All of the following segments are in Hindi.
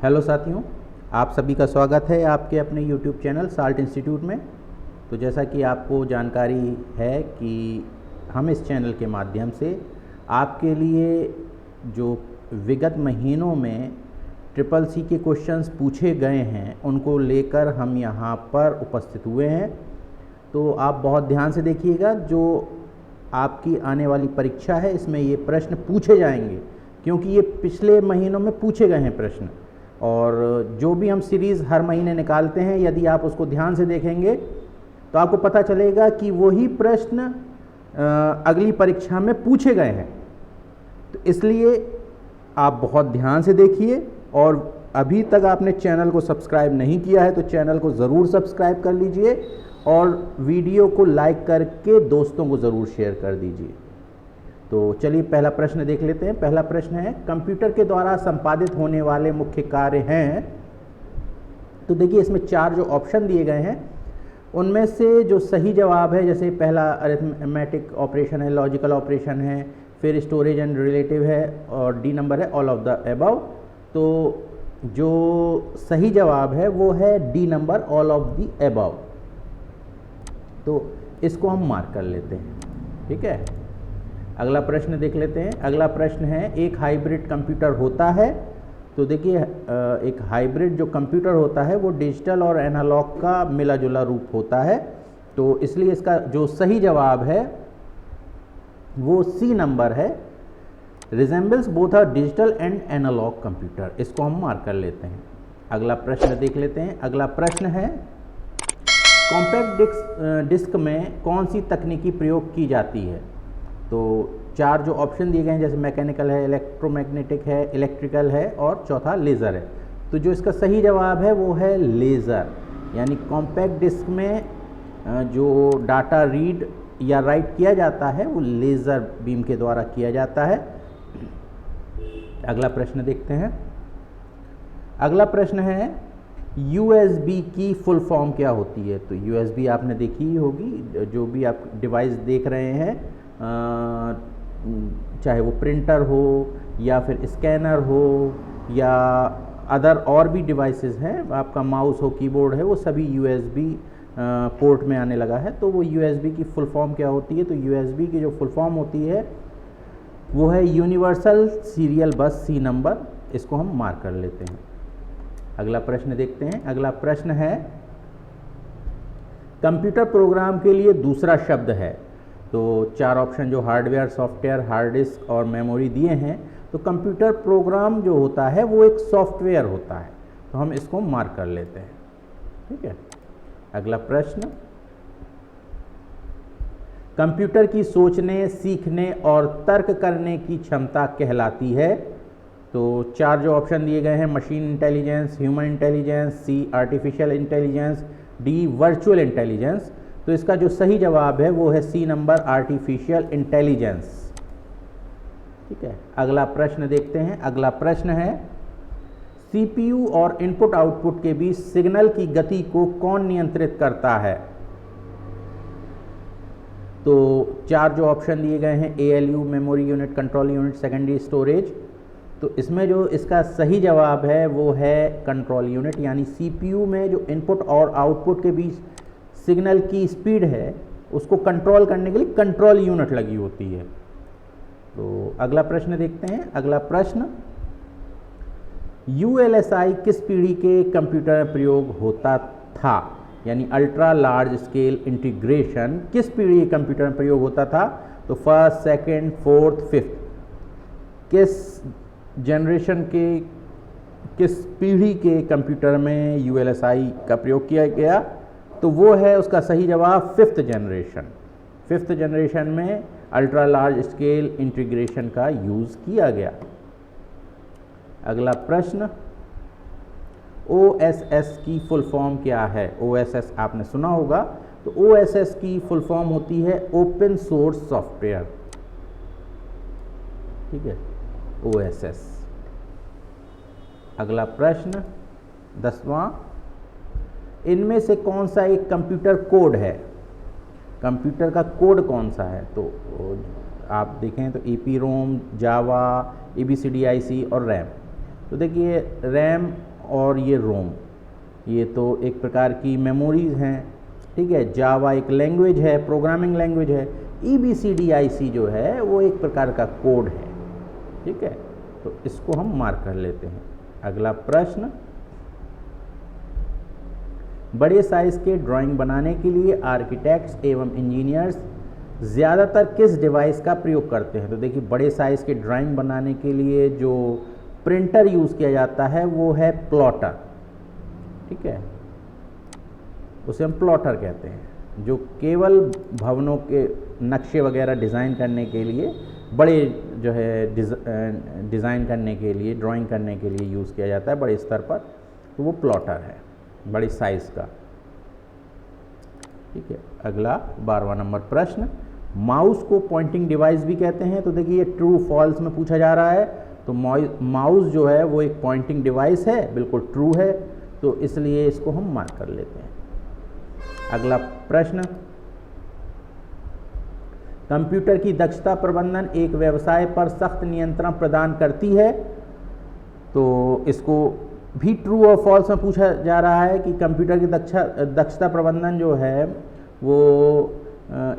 हेलो साथियों, आप सभी का स्वागत है आपके अपने YouTube चैनल साल्ट इंस्टीट्यूट में। तो जैसा कि आपको जानकारी है कि हम इस चैनल के माध्यम से आपके लिए जो विगत महीनों में ट्रिपल सी के क्वेश्चंस पूछे गए हैं उनको लेकर हम यहाँ पर उपस्थित हुए हैं। तो आप बहुत ध्यान से देखिएगा, जो आपकी आने वाली परीक्षा है इसमें ये प्रश्न पूछे जाएंगे, क्योंकि ये पिछले महीनों में पूछे गए हैं प्रश्न। और जो भी हम सीरीज़ हर महीने निकालते हैं, यदि आप उसको ध्यान से देखेंगे तो आपको पता चलेगा कि वही प्रश्न अगली परीक्षा में पूछे गए हैं। तो इसलिए आप बहुत ध्यान से देखिए, और अभी तक आपने चैनल को सब्सक्राइब नहीं किया है तो चैनल को ज़रूर सब्सक्राइब कर लीजिए और वीडियो को लाइक करके दोस्तों को ज़रूर शेयर कर दीजिए। तो चलिए पहला प्रश्न देख लेते हैं। पहला प्रश्न है, कंप्यूटर के द्वारा संपादित होने वाले मुख्य कार्य हैं। तो देखिए इसमें 4 जो ऑप्शन दिए गए हैं उनमें से जो सही जवाब है, जैसे पहला अरिथमेटिक ऑपरेशन है, लॉजिकल ऑपरेशन है, फिर स्टोरेज एंड रिलेटिव है, और डी नंबर है ऑल ऑफ द अबव। तो जो सही जवाब है वो है D number all of the above. तो इसको हम मार्क कर लेते हैं, ठीक है। अगला प्रश्न देख लेते हैं। अगला प्रश्न है, एक हाइब्रिड कंप्यूटर होता है। तो देखिए एक हाइब्रिड जो कंप्यूटर होता है वो डिजिटल और एनालॉग का मिला जुला रूप होता है। तो इसलिए इसका जो सही जवाब है वो सी नंबर है, resembles both a digital and analog computer. इसको हम मार्क कर लेते हैं। अगला प्रश्न देख लेते हैं। अगला प्रश्न है, कॉम्पैक्ट डिस्क में कौन सी तकनीकी प्रयोग की जाती है। तो 4 जो ऑप्शन दिए गए हैं, जैसे मैकेनिकल है, इलेक्ट्रोमैग्नेटिक है, इलेक्ट्रिकल है और चौथा लेज़र है। तो जो इसका सही जवाब है वो है लेज़र, यानी कॉम्पैक्ट डिस्क में जो डाटा रीड या राइट किया जाता है वो लेज़र बीम के द्वारा किया जाता है। अगला प्रश्न देखते हैं। अगला प्रश्न है, USB की फुल फॉर्म क्या होती है। तो USB आपने देखी ही होगी, जो भी आप डिवाइस देख रहे हैं, चाहे वो प्रिंटर हो या फिर स्कैनर हो या अदर और भी डिवाइसेस हैं, आपका माउस हो, कीबोर्ड है, वो सभी USB पोर्ट में आने लगा है। तो वो USB की फुल फॉर्म क्या होती है। तो USB की जो फुल फॉर्म होती है वो है यूनिवर्सल सीरियल बस, सी नंबर। इसको हम मार्क कर लेते हैं। अगला प्रश्न देखते हैं। अगला प्रश्न है, कंप्यूटर प्रोग्राम के लिए दूसरा शब्द है। तो 4 ऑप्शन जो हार्डवेयर, सॉफ्टवेयर, हार्ड डिस्क और मेमोरी दिए हैं। तो कंप्यूटर प्रोग्राम जो होता है वो एक सॉफ्टवेयर होता है, तो हम इसको मार्क कर लेते हैं, ठीक है। अगला प्रश्न, कंप्यूटर की सोचने, सीखने और तर्क करने की क्षमता कहलाती है। तो 4 जो ऑप्शन दिए गए हैं, machine intelligence, human intelligence, C artificial intelligence, D virtual intelligence. तो इसका जो सही जवाब है वो है सी नंबर आर्टिफिशियल इंटेलिजेंस, ठीक है। अगला प्रश्न देखते हैं। अगला प्रश्न है, CPU और इनपुट आउटपुट के बीच सिग्नल की गति को कौन नियंत्रित करता है। तो 4 जो ऑप्शन दिए गए हैं, ALU, memory unit, control unit, secondary storage. तो इसमें जो इसका सही जवाब है वो है कंट्रोल यूनिट, यानी CPU में जो इनपुट और आउटपुट के बीच सिग्नल की स्पीड है उसको कंट्रोल करने के लिए कंट्रोल यूनिट लगी होती है। तो अगला प्रश्न देखते हैं। अगला प्रश्न, ULSI किस पीढ़ी के कंप्यूटर में प्रयोग होता था, यानी अल्ट्रा लार्ज स्केल इंटीग्रेशन किस पीढ़ी के कंप्यूटर में प्रयोग होता था। तो फर्स्ट, सेकेंड, फोर्थ, फिफ्थ, किस जनरेशन के, किस पीढ़ी के कंप्यूटर में ULSI का प्रयोग किया गया। तो वो है उसका सही जवाब 5th जनरेशन। 5th जनरेशन में अल्ट्रा लार्ज स्केल इंटीग्रेशन का यूज़ किया गया। अगला प्रश्न, OSS की फुल फॉर्म क्या है। OSS आपने सुना होगा। तो OSS की फुल फॉर्म होती है ओपन सोर्स सॉफ्टवेयर, ठीक है, OSS। अगला प्रश्न 10वां, इनमें से कौन सा एक कंप्यूटर कोड है। कंप्यूटर का कोड कौन सा है। तो आप देखें तो EPROM, जावा, ABCDIC और रैम। तो देखिए रैम और ये रोम, ये तो एक प्रकार की मेमोरीज हैं, ठीक है। जावा एक लैंग्वेज है, प्रोग्रामिंग लैंग्वेज है। EBCDIC जो है वो एक प्रकार का कोड है, ठीक है। तो इसको हम मार्क कर लेते हैं। अगला प्रश्न, बड़े साइज के ड्राइंग बनाने के लिए आर्किटेक्ट्स एवं इंजीनियर्स ज़्यादातर किस डिवाइस का प्रयोग करते हैं? तो देखिए, बड़े साइज के ड्राइंग बनाने के लिए जो प्रिंटर यूज़ किया जाता है वो है प्लॉटर, ठीक है, उसे हम प्लॉटर कहते हैं, जो केवल भवनों के नक्शे वगैरह डिज़ाइन करने के लिए, बड़े जो है डिज़ाइन करने के लिए, ड्राइंग करने के लिए यूज़ किया जाता है बड़े स्तर पर, तो वो प्लॉटर है बड़ी साइज़ का, ठीक है। अगला 12वां नंबर प्रश्न, माउस को पॉइंटिंग डिवाइस भी कहते हैं? तो देखिए, ये ट्रू फॉल्स में पूछा जा रहा है। तो माउस जो है वो एक पॉइंटिंग डिवाइस है, बिल्कुल ट्रू है, तो इसलिए इसको हम मार्क कर लेते हैं। अगला प्रश्न, कंप्यूटर की दक्षता प्रबंधन एक व्यवसाय पर सख्त नियंत्रण प्रदान करती है? तो इसको भी ट्रू और फॉल्स में पूछा जा रहा है कि कंप्यूटर की दक्षता प्रबंधन जो है वो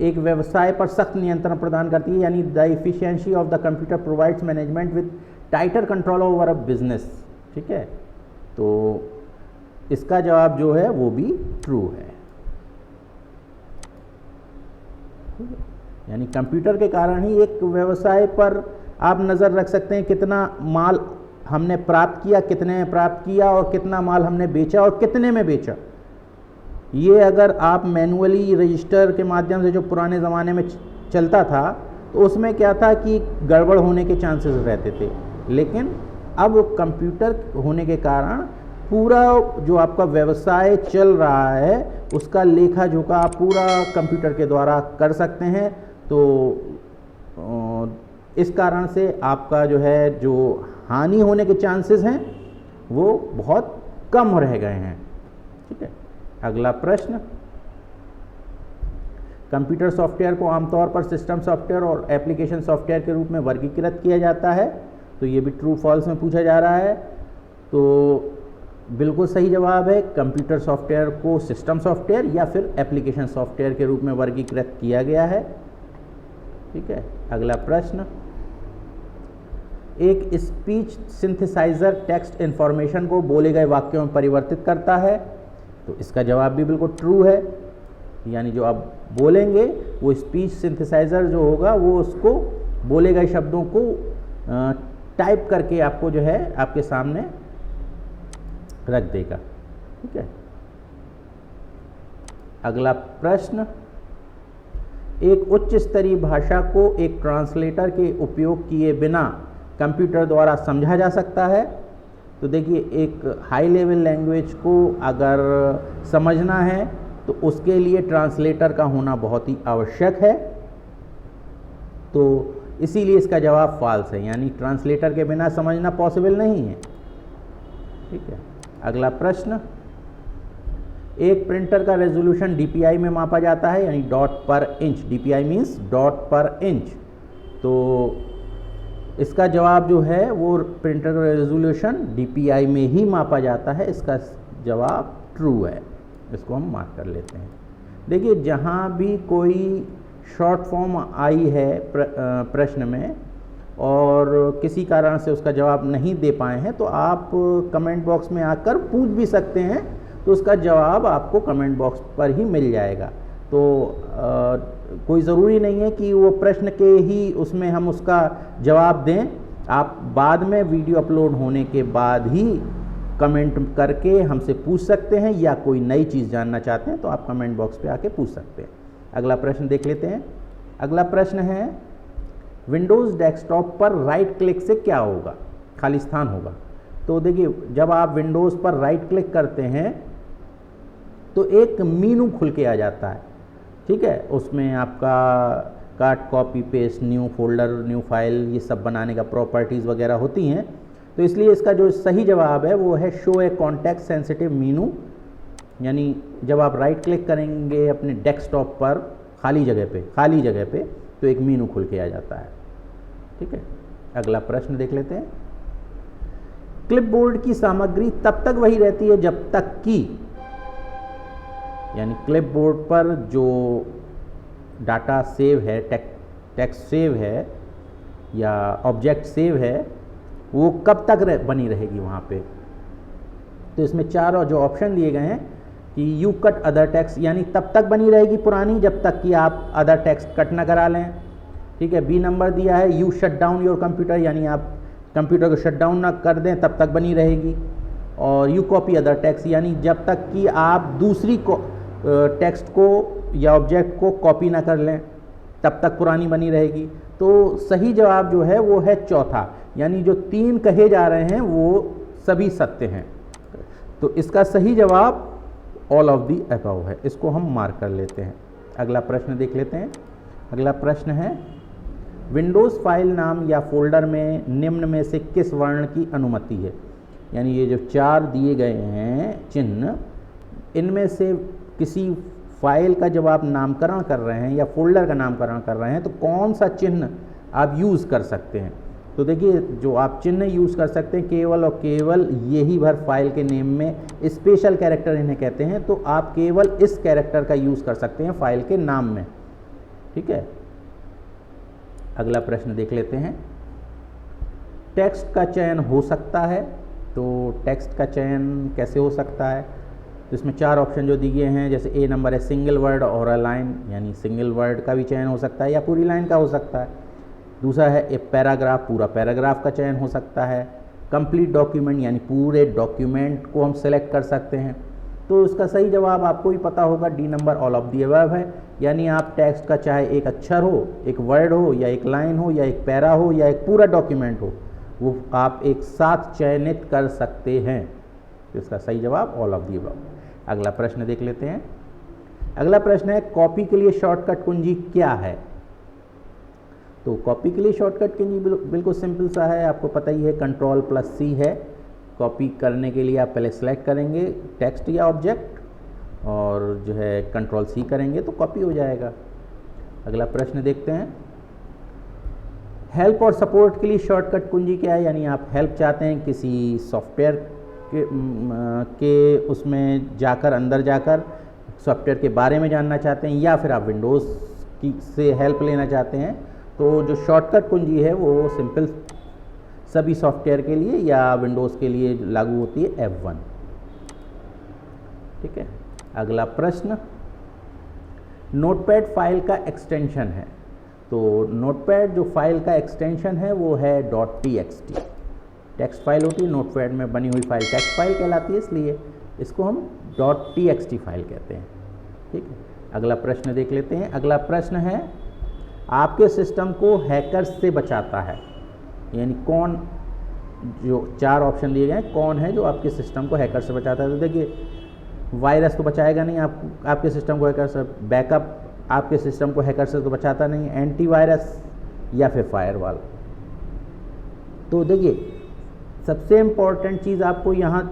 एक व्यवसाय पर सख्त नियंत्रण प्रदान करती है, यानी the efficiency of the computer provides management with tighter control over a business, ठीक है। तो इसका जवाब जो है वो भी ट्रू है, यानी कंप्यूटर के कारण ही एक व्यवसाय पर आप नज़र रख सकते हैं, कितना माल हमने प्राप्त किया, कितने प्राप्त किया, और कितना माल हमने बेचा और कितने में बेचा। ये अगर आप मैनुअली रजिस्टर के माध्यम से, जो पुराने ज़माने में चलता था, तो उसमें क्या था कि गड़बड़ होने के चांसेस रहते थे, लेकिन अब कंप्यूटर होने के कारण पूरा जो आपका व्यवसाय चल रहा है उसका लेखा जोखा आप पूरा कंप्यूटर के द्वारा कर सकते हैं। तो इस कारण से आपका जो है, जो हानि होने के चांसेस हैं वो बहुत कम रह गए हैं, ठीक है। अगला प्रश्न, कंप्यूटर सॉफ्टवेयर को आमतौर पर सिस्टम सॉफ्टवेयर और एप्लीकेशन सॉफ्टवेयर के रूप में वर्गीकृत किया जाता है? तो ये भी ट्रू फॉल्स में पूछा जा रहा है। तो बिल्कुल सही जवाब है, कंप्यूटर सॉफ्टवेयर को सिस्टम सॉफ्टवेयर या फिर एप्लीकेशन सॉफ्टवेयर के रूप में वर्गीकृत किया गया है, ठीक है। अगला प्रश्न, एक स्पीच सिंथेसाइजर टेक्स्ट इंफॉर्मेशन को बोले गए वाक्यों में परिवर्तित करता है? तो इसका जवाब भी बिल्कुल ट्रू है, यानी जो आप बोलेंगे वो स्पीच सिंथेसाइजर जो होगा वो उसको बोले गए शब्दों को टाइप करके आपको जो है आपके सामने रख देगा, ठीक है। अगला प्रश्न, एक उच्च स्तरीय भाषा को एक ट्रांसलेटर के उपयोग किए बिना कंप्यूटर द्वारा समझा जा सकता है? तो देखिए, एक हाई लेवल लैंग्वेज को अगर समझना है तो उसके लिए ट्रांसलेटर का होना बहुत ही आवश्यक है, तो इसीलिए इसका जवाब फॉल्स है, यानी ट्रांसलेटर के बिना समझना पॉसिबल नहीं है, ठीक है। अगला प्रश्न, एक प्रिंटर का रेजोल्यूशन DPI में मापा जाता है, यानी डॉट पर इंच, DPI मीन्स डॉट पर इंच। तो इसका जवाब जो है वो प्रिंटर का रेजोल्यूशन DPI में ही मापा जाता है, इसका जवाब ट्रू है, इसको हम मार्क कर लेते हैं। देखिए, जहाँ भी कोई शॉर्ट फॉर्म आई है प्रश्न में और किसी कारण से उसका जवाब नहीं दे पाए हैं, तो आप कमेंट बॉक्स में आकर पूछ भी सकते हैं, तो उसका जवाब आपको कमेंट बॉक्स पर ही मिल जाएगा। तो कोई ज़रूरी नहीं है कि वो प्रश्न के ही उसमें हम उसका जवाब दें, आप बाद में वीडियो अपलोड होने के बाद ही कमेंट करके हमसे पूछ सकते हैं, या कोई नई चीज़ जानना चाहते हैं तो आप कमेंट बॉक्स पे आके पूछ सकते हैं। अगला प्रश्न देख लेते हैं। अगला प्रश्न है, विंडोज़ डेस्कटॉप पर राइट क्लिक से क्या होगा? खाली स्थान होगा। तो देखिए, जब आप विंडोज़ पर राइट क्लिक करते हैं तो एक मीनू खुल के आ जाता है, ठीक है। उसमें आपका काट, copy, paste, new folder, new file, ये सब बनाने का प्रॉपर्टीज़ वगैरह होती हैं। तो इसलिए इसका जो सही जवाब है वो है शो ए कॉन्टेक्स्ट सेंसिटिव मीनू, यानी जब आप राइट क्लिक करेंगे अपने डेस्कटॉप पर खाली जगह पे तो एक मीनू खुल के आ जाता है, ठीक है। अगला प्रश्न देख लेते हैं। क्लिपबोर्ड की सामग्री तब तक वही रहती है जब तक कि, यानी क्लिपबोर्ड पर जो डाटा सेव है, टेक्स्ट सेव है या ऑब्जेक्ट सेव है, वो कब तक बनी रहेगी वहाँ पे। तो इसमें चार जो ऑप्शन दिए गए हैं कि यू कट अदर टेक्स्ट, यानी तब तक बनी रहेगी पुरानी जब तक कि आप अदर टेक्स्ट कट ना करा लें। ठीक है। बी नंबर दिया है you shut down your computer, यानी आप कंप्यूटर को शट डाउन ना कर दें तब तक बनी रहेगी। और यू कॉपी अदर टेक्स्ट, यानी जब तक कि आप दूसरी टेक्स्ट को या ऑब्जेक्ट को कॉपी ना कर लें तब तक पुरानी बनी रहेगी। तो सही जवाब जो है वो है चौथा, यानी जो तीन कहे जा रहे हैं वो सभी सत्य हैं। तो इसका सही जवाब ऑल ऑफ दी अबव है, इसको हम मार्क कर लेते हैं। अगला प्रश्न देख लेते हैं। अगला प्रश्न है विंडोज़ फाइल नाम या फोल्डर में निम्न में से किस वर्ण की अनुमति है। यानी ये जो चार दिए गए हैं चिन्ह, इनमें से किसी फाइल का जब आप नामकरण कर रहे हैं या फोल्डर का नामकरण कर रहे हैं तो कौन सा चिन्ह आप यूज़ कर सकते हैं। तो देखिए जो आप चिन्ह यूज़ कर सकते हैं केवल और केवल यही भर फाइल के नेम में, स्पेशल कैरेक्टर इन्हें कहते हैं। तो आप केवल इस कैरेक्टर का यूज़ कर सकते हैं फाइल के नाम में। ठीक है। अगला प्रश्न देख लेते हैं। टेक्स्ट का चयन हो सकता है, तो टेक्स्ट का चयन कैसे हो सकता है। तो इसमें चार ऑप्शन जो दिए हैं, जैसे ए नंबर है सिंगल वर्ड और अ लाइन, यानी सिंगल वर्ड का भी चयन हो सकता है या पूरी लाइन का हो सकता है। दूसरा है ए पैराग्राफ, पूरा पैराग्राफ का चयन हो सकता है। कंप्लीट डॉक्यूमेंट, यानी पूरे डॉक्यूमेंट को हम सेलेक्ट कर सकते हैं। तो इसका सही जवाब आपको ही पता होगा, D number all of the above है। यानी आप टेक्स्ट का चाहे एक अक्षर हो, एक वर्ड हो या एक लाइन हो या एक पैरा हो या एक पूरा डॉक्यूमेंट हो, वो आप एक साथ चयनित कर सकते हैं। तो इसका सही जवाब ऑल ऑफ दी अबव। अगला प्रश्न देख लेते हैं। अगला प्रश्न है कॉपी के लिए शॉर्टकट कुंजी क्या है। तो कॉपी के लिए शॉर्टकट कुंजी बिल्कुल सिंपल सा है, आपको पता ही है, Ctrl+C है। कॉपी करने के लिए आप पहले सेलेक्ट करेंगे टेक्स्ट या ऑब्जेक्ट और जो है Ctrl+C करेंगे तो कॉपी हो जाएगा। अगला प्रश्न देखते हैं। हेल्प और सपोर्ट के लिए शॉर्टकट कुंजी क्या है। यानी आप हेल्प चाहते हैं किसी सॉफ्टवेयर के उसमें जाकर, अंदर जाकर सॉफ्टवेयर के बारे में जानना चाहते हैं, या फिर आप विंडोज़ की से हेल्प लेना चाहते हैं, तो जो शॉर्टकट कुंजी है वो सिंपल सभी सॉफ्टवेयर के लिए या विंडोज़ के लिए लागू होती है F1। ठीक है। अगला प्रश्न, नोटपैड फाइल का एक्सटेंशन है। तो नोटपैड जो फाइल का एक्सटेंशन है वो है .txt। टेक्स्ट फाइल होती है, नोटपैड में बनी हुई फाइल टेक्स्ट फाइल कहलाती है, इसलिए इसको हम .txt फाइल कहते हैं। ठीक है। अगला प्रश्न देख लेते हैं। अगला प्रश्न है आपके सिस्टम को हैकर्स से बचाता है। यानी कौन, जो चार ऑप्शन दिए गए हैं, कौन है जो आपके सिस्टम को हैकर से बचाता है। तो देखिए वायरस तो बचाएगा नहीं आपके सिस्टम को हैकर से, बैकअप आपके सिस्टम को हैकर से तो बचाता नहीं, एंटीवायरस या फिर फायरवॉल। तो देखिए सबसे इम्पॉर्टेंट चीज़ आपको यहाँ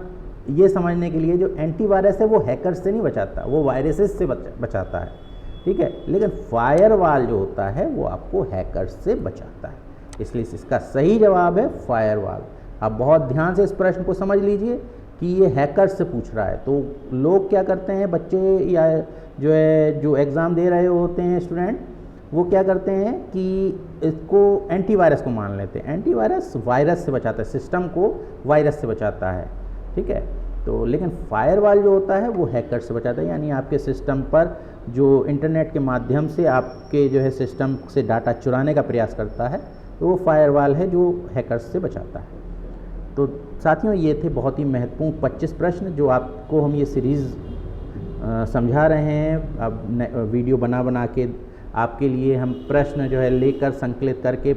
ये समझने के लिए, जो एंटीवायरस है वो हैकर्स से नहीं बचाता, वो वायरसेस से बचाता है। ठीक है। लेकिन फायरवॉल जो होता है वो आपको हैकर्स से बचाता है, इसलिए इसका सही जवाब है फायरवॉल। आप बहुत ध्यान से इस प्रश्न को समझ लीजिए कि ये हैकर्स से पूछ रहा है। तो लोग क्या करते हैं, बच्चे या जो एग्ज़ाम दे रहे होते हैं स्टूडेंट, वो क्या करते हैं कि इसको एंटीवायरस को मान लेते हैं। एंटीवायरस वायरस से बचाता है, सिस्टम को वायरस से बचाता है। ठीक है। तो लेकिन फायरवॉल जो होता है वो हैकर से बचाता है, यानी आपके सिस्टम पर जो इंटरनेट के माध्यम से आपके जो है सिस्टम से डाटा चुराने का प्रयास करता है, तो वो फायरवॉल है जो हैकर्स से बचाता है। तो साथियों ये थे बहुत ही महत्वपूर्ण 25 प्रश्न जो आपको हम ये सीरीज़ समझा रहे हैं। अब वीडियो बना के आपके लिए हम प्रश्न जो है लेकर संकलित करके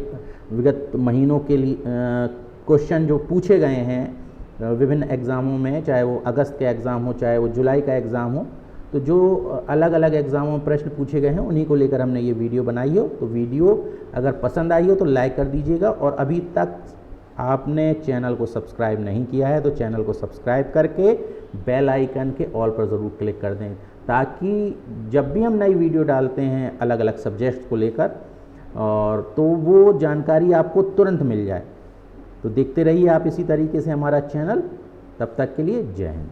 विगत महीनों के लिए क्वेश्चन जो पूछे गए हैं विभिन्न एग्ज़ामों में, चाहे वो अगस्त का एग्ज़ाम हो चाहे वो जुलाई का एग्ज़ाम हो, तो जो अलग अलग एग्ज़ामों में प्रश्न पूछे गए हैं उन्हीं को लेकर हमने ये वीडियो बनाई हो। तो वीडियो अगर पसंद आई हो तो लाइक कर दीजिएगा, और अभी तक आपने चैनल को सब्सक्राइब नहीं किया है तो चैनल को सब्सक्राइब करके बेल आइकन के ऑल पर ज़रूर क्लिक कर दें, ताकि जब भी हम नई वीडियो डालते हैं अलग अलग सब्जेक्ट्स को लेकर, और तो वो जानकारी आपको तुरंत मिल जाए। तो देखते रहिए आप इसी तरीके से हमारा चैनल। तब तक के लिए जय हिंद।